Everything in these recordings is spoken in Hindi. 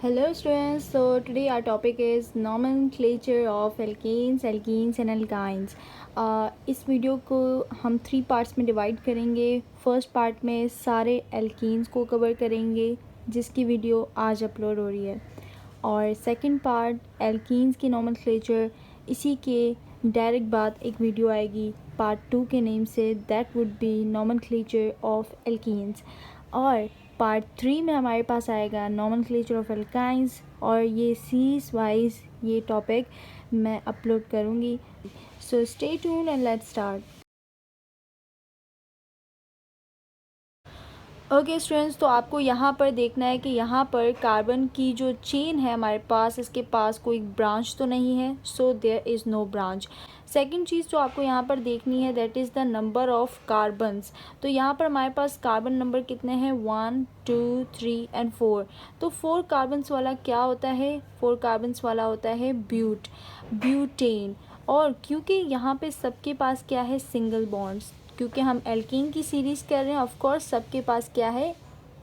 Hello students, so today our topic is nomenclature of alkenes and alkynes. इस वीडियो को हम 3 पार्ट्स में डिवाइड करेंगे. फर्स्ट पार्ट में सारे एल्कीन्स को कवर करेंगे जिसकी वीडियो आज अपलोड हो रही है, और सेकंड पार्ट एल्कीन्स की नोमेनक्लेचर, इसी के डायरेक्ट बाद एक वीडियो आएगी पार्ट 2 के नेम से, that would be nomenclature of alkenes. और पार्ट 3 में हमारे पास आएगा नोमेनक्लेचर ऑफ एल्काइंस, और ये सीरीज वाइज ये टॉपिक मैं अपलोड करूँगी. So stay tuned and let's start. Okay students, तो आपको यहाँ पर देखना है कि यहाँ पर कार्बन की जो चेन है हमारे पास, इसके पास कोई ब्रांच तो नहीं है, so there is no branch. Second चीज़ जो आपको यहाँ पर देखनी है that is the number of carbons. तो यहाँ पर हमारे पास कार्बन नंबर कितने हैं, 1 2 3 एंड 4. तो 4 कार्बन्स वाला क्या होता है, 4 कार्बन्स वाला होता है ब्यूटेन. और क्योंकि यहाँ पे सबके पास क्या है, सिंगल बॉन्ड्स, क्योंकि हम एल्कीन की सीरीज़ कर रहे हैं, ऑफ कोर्स सबके पास क्या है,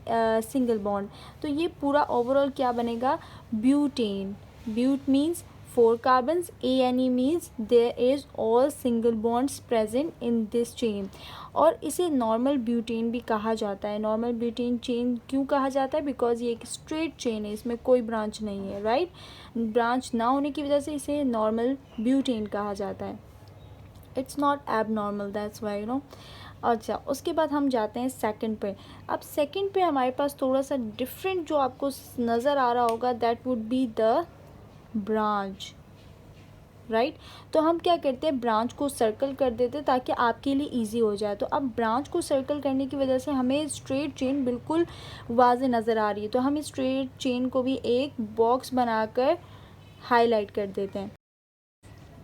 सिंगल बॉन्ड. तो ये पूरा ओवरऑल क्या बनेगा, butane. But means 4 carbons, ANE means there is all single bonds present in this chain. और इसे नॉर्मल ब्यूटेन भी कहा जाता है. नॉर्मल ब्यूटेन चेन क्यों कहा जाता है, बिकॉज ये एक स्ट्रेट चेन है, इसमें कोई ब्रांच नहीं है, राइट. ब्रांच ना होने की वजह से इसे नॉर्मल ब्यूटेन कहा जाता है. It's not abnormal, that's why, you know. अच्छा, उसके बाद हम जाते हैं सेकंड पे. अब सेकंड पे हमारे पास थोड़ा सा डिफरेंट जो आपको नज़र आ रहा होगा, that would be the branch, right. तो हम क्या करते हैं, ब्रांच को सर्कल कर देते हैं ताकि आपके लिए इजी हो जाए. तो अब ब्रांच को सर्कल करने की वजह से हमें स्ट्रेट चेन बिल्कुल वाज़े नज़र आ रही है. तो हम इस स्ट्रेट चेन को भी एक बॉक्स बनाकर हाईलाइट कर देते हैं.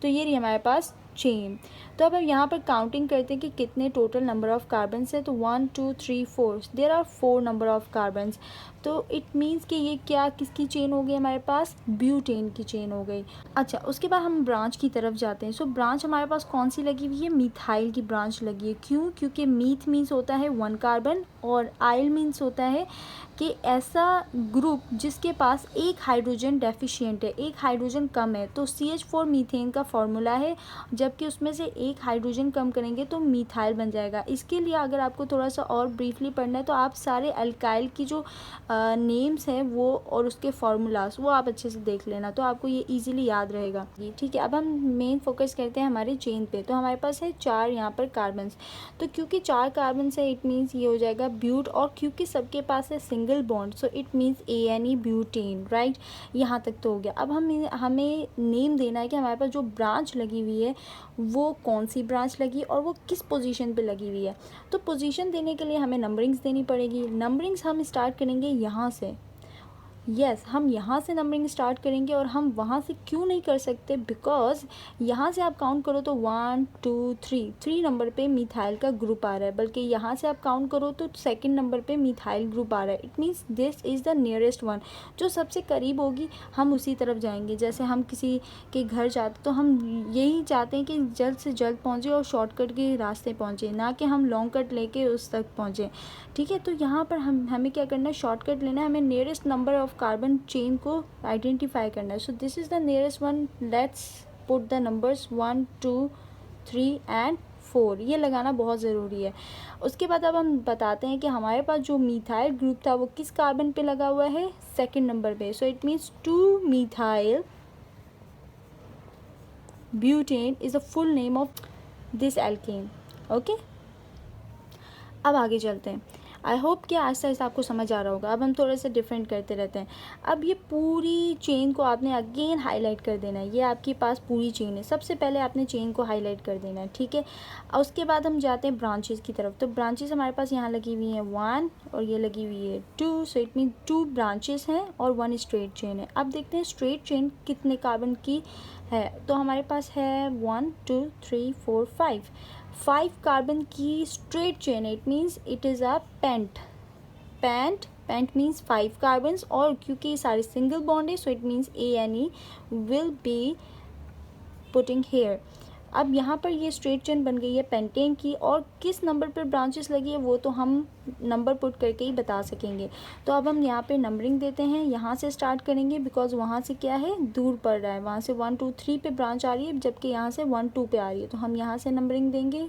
तो ये रही हमारे पास चेन. तो अब हम यहाँ पर काउंटिंग करते हैं कि कितने टोटल नंबर ऑफ़ कार्बन्स हैं. तो 1 2 3 4, there are 4 number of carbons. तो इट मीन्स कि ये क्या, किसकी चेन हो गई हमारे पास, ब्यूटेन की चेन हो गई. अच्छा, उसके बाद हम ब्रांच की तरफ जाते हैं. सो ब्रांच हमारे पास कौन सी लगी हुई है, मिथाइल की ब्रांच लगी है. क्यों, क्योंकि मीथ मीन्स होता है 1 कार्बन, और आइल मीन्स होता है कि ऐसा ग्रुप जिसके पास एक हाइड्रोजन डेफिशिएंट है, एक हाइड्रोजन कम है. तो CH4 मीथेन का फॉर्मूला है, जबकि उसमें से एक हाइड्रोजन कम करेंगे तो मिथाइल बन जाएगा. इसके लिए अगर आपको थोड़ा सा और ब्रीफली पढ़ना है तो आप सारे अल्काइल की जो नेम्स हैं वो और उसके फार्मूलाज वो आप अच्छे से देख लेना, तो आपको ये इजीली याद रहेगा. ये ठीक है. अब हम मेन फोकस करते हैं हमारे चेन पे. तो हमारे पास है 4 यहाँ पर कार्बन्स. तो क्योंकि 4 कार्बन्स है, इट मीन्स ये हो जाएगा ब्यूट. और क्योंकि सबके पास है single bond, so it means ANE butane, right. यहाँ तक तो हो गया. अब हमें नेम देना है कि हमारे पास जो ब्रांच लगी हुई है वो कौन सी ब्रांच लगी और वो किस पोजीशन पे लगी हुई है. तो पोजीशन देने के लिए हमें नंबरिंग्स देनी पड़ेगी. नंबरिंग्स हम स्टार्ट करेंगे यहाँ से. हम यहाँ से नंबरिंग स्टार्ट करेंगे, और हम वहाँ से क्यों नहीं कर सकते, बिकॉज यहाँ से आप काउंट करो तो 1 2 3 नंबर पे मिथाइल का ग्रुप आ रहा है, बल्कि यहाँ से आप काउंट करो तो सेकंड नंबर पे मिथाइल ग्रुप आ रहा है. It means this is the nearest one. जो सबसे करीब होगी हम उसी तरफ जाएंगे. जैसे हम किसी के घर जाते तो हम यही चाहते हैं कि जल्द से जल्द पहुँचे और शॉर्टकट के रास्ते पहुँचे, ना कि हम लॉन्ग कट लेके उस तक पहुँचे. ठीक है. तो यहाँ पर हमें क्या करना है, शॉर्टकट लेना है. हमें nearest number of carbon chain को आइडेंटिफाई करना है. So this is the nearest one. Let's put the numbers 1 2 3 and 4. ये लगाना बहुत ज़रूरी है. उसके बाद अब हम बताते हैं कि हमारे पास जो मिथाइल ग्रुप था वो किस कार्बन पे लगा हुआ है, सेकेंड नंबर पे. So it means 2 methyl butane is the full name of this alkane. Okay, अब आगे चलते हैं. आई होप कि आहिस्ता आहिस्ता आपको समझ आ रहा होगा. अब हम थोड़ा सा डिफरेंट करते रहते हैं. अब ये पूरी चेन को आपने अगेन हाईलाइट कर देना है. ये आपके पास पूरी चेन है. सबसे पहले आपने चेन को हाईलाइट कर देना है, ठीक है. उसके बाद हम जाते हैं ब्रांचेस की तरफ. तो ब्रांचेस हमारे पास यहाँ लगी हुई हैं 1, और ये लगी हुई है 2. सो इट मीन 2 ब्रांचेस हैं और 1 स्ट्रेट चेन है. अब देखते हैं स्ट्रेट चेन कितने कार्बन की है. तो हमारे पास है 1 2 3 4 5 कार्बन की straight chain. It means it is a pent means 5 carbons. और क्योंकि ये सारे सिंगल बॉन्ड है, so it means ANE will be putting here. अब यहाँ पर ये स्ट्रेट चेन बन गई है पेंटेन की, और किस नंबर पर ब्रांचेस लगी है वो तो हम नंबर पुट करके ही बता सकेंगे। तो अब हम यहाँ पे नंबरिंग देते हैं, यहाँ से स्टार्ट करेंगे बिकॉज वहाँ से क्या है दूर पड़ रहा है, वहाँ से 1 2 3 पे ब्रांच आ रही है जबकि यहाँ से 1 2 पे आ रही है, तो हम यहाँ से नंबरिंग देंगे।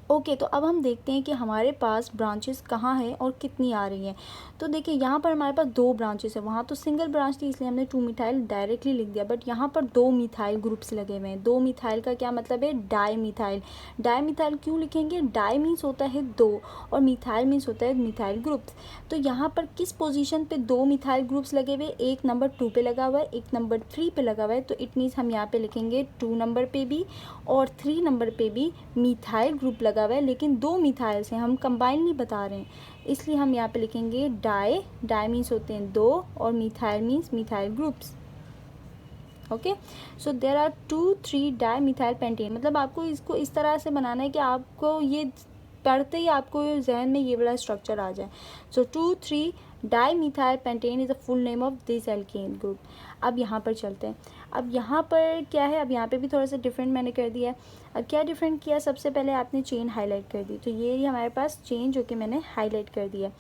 ओके तो अब हम देखते हैं कि हमारे पास ब्रांचेस कहाँ हैं और कितनी आ रही हैं। तो देखिए यहाँ पर हमारे पास 2 ब्रांचेस है, वहाँ तो सिंगल ब्रांच थी इसलिए हमने 2 मिथाइल डायरेक्टली लिख दिया, बट यहाँ पर 2 मिथाइल ग्रुप्स लगे हुए हैं। 2 मिथाइल का क्या मतलब है, डाई मिथाइल। डाई मिथाइल क्यों लिखेंगे, डाई मीन्स होता है 2 और मिथाइल मीन्स होता है मिथाइल ग्रुप्स। तो यहाँ पर किस पोजीशन पे 2 मिथाइल ग्रुप्स लगे हुए, एक नंबर 2 पे लगा हुआ है, एक नंबर 3 पे लगा हुआ है, तो इट मीन्स हम यहाँ पे लिखेंगे 2 नंबर पे भी और 3 नंबर पे भी मिथाइल ग्रुप लगा हुआ है, लेकिन 2 मिथाइल से हम कंबाइन नहीं बता रहे हैं, इसलिए हम यहाँ पे लिखेंगे डाई। डाई मीन्स होते हैं 2 और methyl means methyl groups. Okay so there are 2 3 dimethyl pentane. मतलब आपको इसको इस तरह से बनाना है कि आपको ये पढ़ते ही आपको जहन में ये वाला स्ट्रक्चर आ जाए। So 2 3 dimethyl pentane is the full name of this alkane group. अब यहाँ पर चलते हैं। अब यहाँ पर क्या है, अब यहाँ पे भी थोड़ा सा डिफरेंट मैंने कर दिया है। अब क्या डिफरेंट किया, सबसे पहले आपने चेन हाईलाइट कर दी, तो ये हमारे पास चेन जो कि मैंने हाईलाइट कर दिया।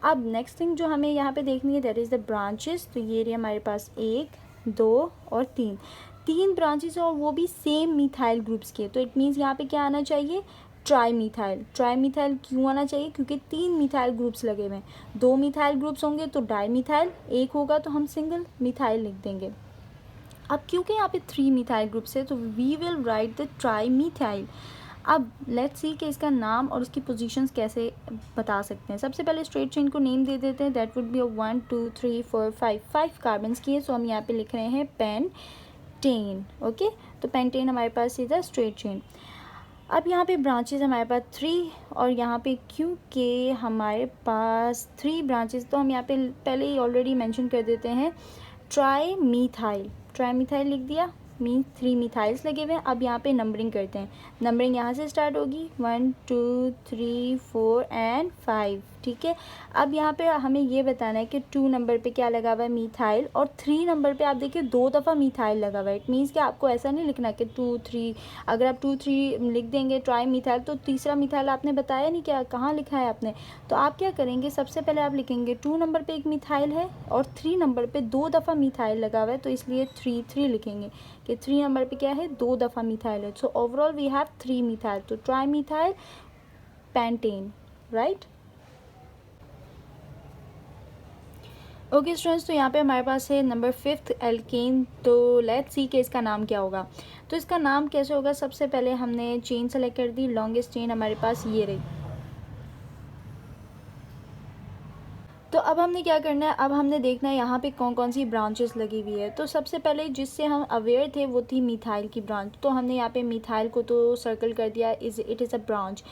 अब नेक्स्ट थिंग जो हमें यहाँ पे देखनी है दैट इज़ द ब्रांचेस। तो ये रही हमारे पास 1 2 और 3 ब्रांचेस और वो भी सेम मिथाइल ग्रुप्स के। तो इट मीन्स यहाँ पे क्या आना चाहिए, ट्राई मिथाइल। ट्राई मिथाइल क्यों आना चाहिए, क्योंकि 3 मिथाइल ग्रुप्स लगे हुए हैं। 2 मिथाइल ग्रुप्स होंगे तो डाई मिथाइल, एक होगा तो हम सिंगल मिथाइल लिख देंगे। अब क्योंकि यहाँ पे 3 मिथाइल ग्रुप्स है तो we will write the trimethyl. अब लेट्स सी कि इसका नाम और उसकी पोजीशंस कैसे बता सकते हैं। सबसे पहले स्ट्रेट चेन को नेम दे देते हैं, दैट वुड बी 1 2 3 4 5 कार्बन्स की है, सो हम यहाँ पे लिख रहे हैं पेंटेन। ओके तो पेंटेन हमारे पास इज द स्ट्रेट चेन। अब यहाँ पे ब्रांचेस हमारे पास 3 और यहाँ पे क्योंकि हमारे पास 3 ब्रांचेस तो हम यहाँ पे पहले ही ऑलरेडी मेंशन कर देते हैं ट्राई मिथाइल। ट्राई मिथाइल लिख दिया, मीन्स 3 मिथाइल्स लगे हुए हैं। अब यहाँ पे नंबरिंग करते हैं, नंबरिंग यहाँ से स्टार्ट होगी 1 2 3 4 एंड 5, ठीक है। अब यहाँ पे हमें ये बताना है कि 2 नंबर पे क्या लगा हुआ है, मिथाइल, और 3 नंबर पे आप देखिए 2 दफ़ा मिथाइल लगा हुआ है। इट मीन्स कि आपको ऐसा नहीं लिखना कि 2 3, अगर आप 2 3 लिख देंगे ट्राई मिथाइल तो तीसरा मिथाइल आपने बताया नहीं, क्या कहाँ लिखा है आपने। तो आप क्या करेंगे, सबसे पहले आप लिखेंगे 2 नंबर पे एक मिथाइल है और 3 नंबर पे 2 दफ़ा मिथाइल लगा हुआ है, तो इसलिए 3 3 लिखेंगे कि 3 नंबर पे क्या है, 2 दफ़ा मिथाइल है। So overall we have 3 methyl, तो trimethyl pentane, right. Okay students, तो यहाँ पे हमारे पास है नंबर 5 एल्केन। तो लेट्स सी कि इसका नाम क्या होगा। तो इसका नाम कैसे होगा, सबसे पहले हमने चेन सेलेक्ट कर दी, लॉन्गेस्ट चेन हमारे पास ये रही। तो अब हमने क्या करना है, अब हमने देखना है यहाँ पे कौन कौन सी ब्रांचेस लगी हुई है। तो सबसे पहले जिससे हम अवेयर थे वो थी मिथाइल की ब्रांच, तो हमने यहाँ पे मिथाइल को तो सर्कल कर दिया, इट इज़ अ ब्रांच।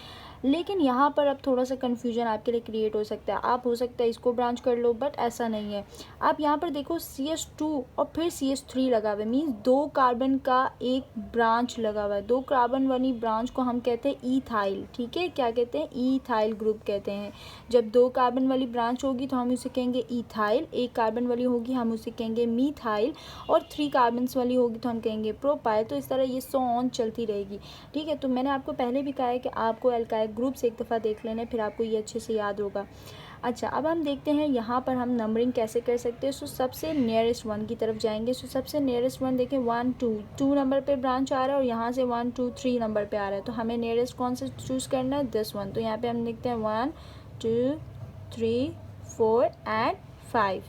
लेकिन यहाँ पर अब थोड़ा सा कन्फ्यूजन आपके लिए क्रिएट हो सकता है, आप हो सकता है इसको ब्रांच कर लो, बट ऐसा नहीं है। आप यहाँ पर देखो CH2 और फिर CH3 लगा हुआ है, मीन्स 2 कार्बन का एक ब्रांच लगा हुआ है। 2 कार्बन वाली ब्रांच को हम कहते हैं ईथाइल, ठीक है, क्या कहते हैं, ईथाइल ग्रुप कहते हैं। जब 2 कार्बन वाली ब्रांच होगी तो हम उसे कहेंगे ईथाइल, 1 कार्बन वाली होगी हम उसे कहेंगे मीथाइल, और 3 कार्बन्स वाली होगी तो हम कहेंगे प्रोपाइल। तो इस तरह ये सो ऑन चलती रहेगी, ठीक है। तो मैंने आपको पहले भी कहा है कि आपको एल्काइल ग्रुप्स एक दफ़ा देख लेना, फिर आपको ये अच्छे से याद होगा। अच्छा, अब हम देखते हैं यहाँ पर हम नंबरिंग कैसे कर सकते हैं। सो सबसे नियरेस्ट 1 की तरफ जाएंगे। सो सबसे नियरेस्ट 1 देखें, 1 2 नंबर पे ब्रांच आ रहा है और यहाँ से 1 2 3 नंबर पे आ रहा है, तो हमें नियरेस्ट कौन से चूज़ करना है, दिस 1। तो यहाँ पे हम लिखते हैं 1 2 3 4 एंड 5।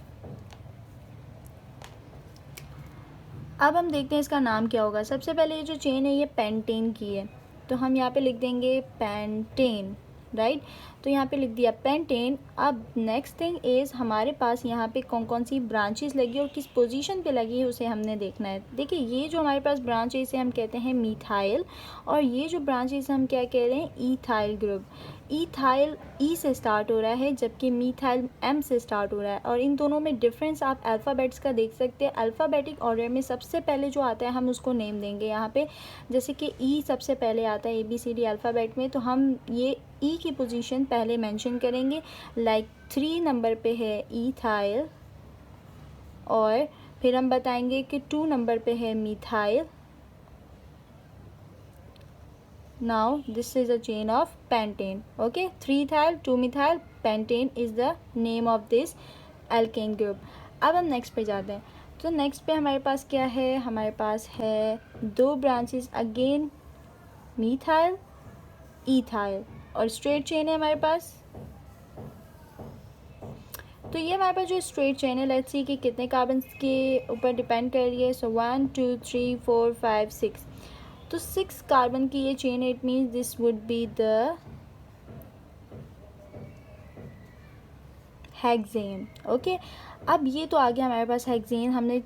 अब हम देखते हैं इसका नाम क्या होगा। सबसे पहले ये जो चेन है ये पेंटेन की है, तो हम यहाँ पे लिख देंगे पेंटेन, राइट। तो यहाँ पे लिख दिया पेंटेन। अब नेक्स्ट थिंग इज़ हमारे पास यहाँ पे कौन कौन सी ब्रांचेस लगी और किस पोजीशन पे लगी है उसे हमने देखना है। देखिए ये जो हमारे पास ब्रांच है इसे हम कहते हैं मिथाइल, और ये जो ब्रांच है इसे हम क्या कह रहे हैं, ईथाइल ग्रुप। ईथाइल ई से स्टार्ट हो रहा है जबकि मीथाइल एम से स्टार्ट हो रहा है, और इन दोनों में डिफरेंस आप अल्फ़ाबेट्स का देख सकते हैं। अल्फ़ाबेटिक ऑर्डर में सबसे पहले जो आता है हम उसको नेम देंगे यहाँ पे, जैसे कि ई सबसे पहले आता है ABCD अल्फ़ाबेट में, तो हम ये ई की पोजीशन पहले मेंशन करेंगे। लाइक 3 नंबर पे है ईथाइल और फिर हम बताएंगे कि 2 नंबर पे है methyl. Now this is a chain of pentane. Okay, 3-ethyl 2-methyl pentane is the name of this alkane group. अब हम नेक्स्ट पे जाते हैं. तो नेक्स्ट पे हमारे पास क्या है, हमारे पास है 2 ब्रांचेस अगेन, मीथाइल ईथाइल, और स्ट्रेट चेन है हमारे पास. तो ये हमारे पास जो स्ट्रेट चेन है, लेट्स सी कि कितने कार्बन के ऊपर डिपेंड कर रही है. सो 1 2 3 4 5 6. तो 6 कार्बन की ये चेन है. It means this would be the hexane. Okay, अब ये तो आ गया हमारे पास हेक्सेन. हमने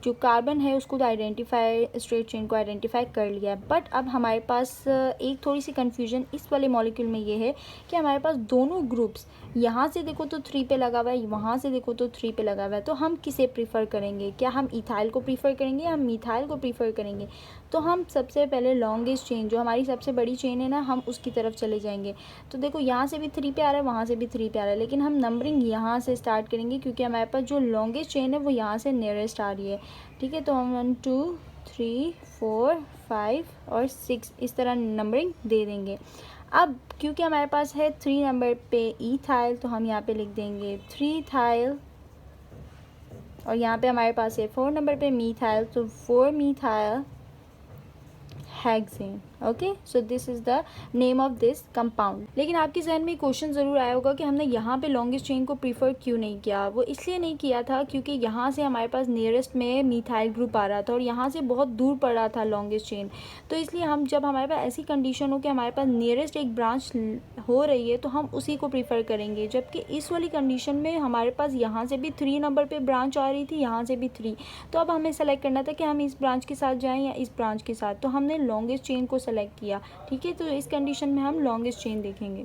जो कार्बन है उसको तो आइडेंटिफाई, स्ट्रेट चेन को आइडेंटिफाई कर लिया है. बट अब हमारे पास एक थोड़ी सी कन्फ्यूजन इस वाले मॉलिक्यूल में ये है कि हमारे पास दोनों ग्रुप्स, यहाँ से देखो तो 3 पे लगा हुआ है, वहाँ से देखो तो 3 पे लगा हुआ है. तो हम किसे प्रीफर करेंगे? क्या हम इथाइल को प्रीफर करेंगे या हम मिथाइल को प्रीफर करेंगे? तो हम सबसे पहले लॉन्गेस्ट चेन, जो हमारी सबसे बड़ी चेन है ना, हम उसकी तरफ चले जाएंगे. तो देखो यहाँ से भी 3 पे आ रहा है, वहाँ से भी 3 पे आ रहा है, लेकिन हम नंबरिंग यहाँ से स्टार्ट करेंगे क्योंकि हमारे पास जो लॉन्गेस्ट चेन है वो यहाँ से नियरेस्ट आ रही है. ठीक है, तो हम 1 2 3 4 5 और 6 इस तरह नंबरिंग दे देंगे. अब क्योंकि हमारे पास है 3 नंबर पे ईथाइल, तो हम यहाँ पे लिख देंगे 3-ethyl, और यहाँ पे हमारे पास है 4 नंबर पे मीथाइल, तो 4-methyl hexane. Okay, so this is the name of this compound. लेकिन आपके जहन में क्वेश्चन ज़रूर आया होगा कि हमने यहाँ पे लॉन्गेस्ट चेन को प्रीफर क्यों नहीं किया. वो इसलिए नहीं किया था क्योंकि यहाँ से हमारे पास नियरेस्ट में मिथाइल ग्रुप आ रहा था और यहाँ से बहुत दूर पड़ रहा था लॉन्गेस्ट चेन. तो इसलिए हम, जब हमारे पास ऐसी कंडीशन हो कि हमारे पास नियरेस्ट एक ब्रांच हो रही है, तो हम उसी को प्रीफर करेंगे. जबकि इस वाली कंडीशन में हमारे पास यहाँ से भी 3 नंबर पर ब्रांच आ रही थी, यहाँ से भी 3. तो अब हमें सेलेक्ट करना था कि हम इस ब्रांच के साथ जाएँ या इस ब्रांच के साथ. तो हमने लॉन्गेस्ट चेन को सेलेक्ट किया. ठीक है, तो इस कंडीशन में हम लॉन्गेस्ट चेन देखेंगे.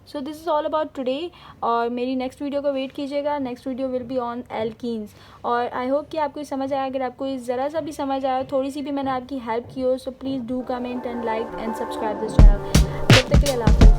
So this is all about today. और मेरी नेक्स्ट वीडियो का वेट कीजिएगा. Next video will be on alkenes. और आई होप कि आपको समझ आया. अगर आपको ज़रा सा भी समझ आया, थोड़ी सी भी मैंने आपकी हेल्प की हो, so please do comment and like and subscribe this channel. तब तक के लिए अल्लाह हाफ़िज़.